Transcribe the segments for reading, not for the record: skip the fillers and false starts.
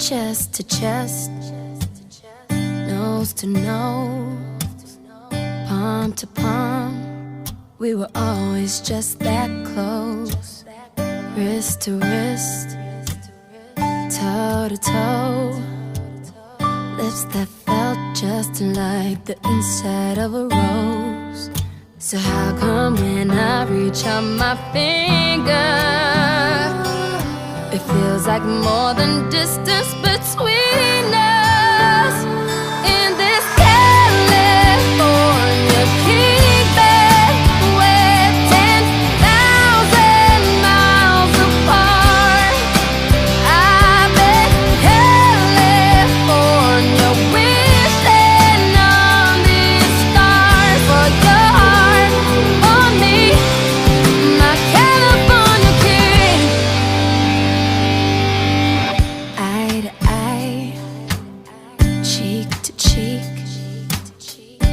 chest to chest, nose to nose, palm to palm. We were always just that close, wrist to wrist, toe to toe, lips that felt just like the inside of a rose. So how come when I reach out my finger, it feels like more than distance between us? In this California king bed, we're 10,000 miles apart. I bet California wishing on these stars for your heart on me, my California king. Eye to eye, cheek to cheek,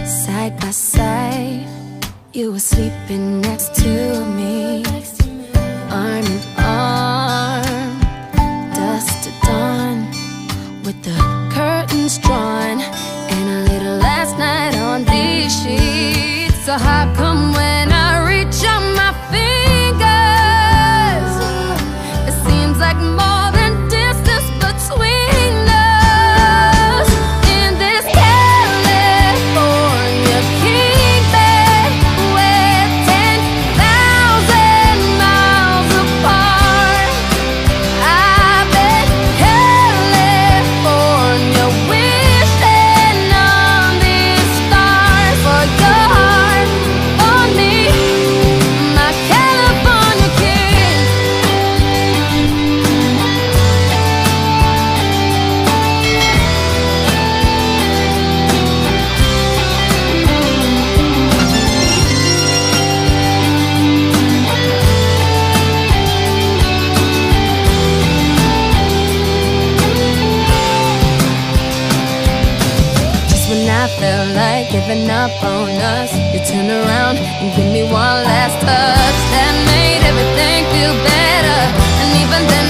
side by side, you were sleeping next to me, arm in arm, dusk to dawn, with the curtains drawn, and a little last night on these sheets. So how come when I reach out my fingers, it seems like more than distance between us? In this California king bed, we're 10,000 miles apart. I bet California wishing on these stars for your heart on me, my California king. Just when I felt like giving up on us, you turned around and gave me one last touch that made everything feel better. And even then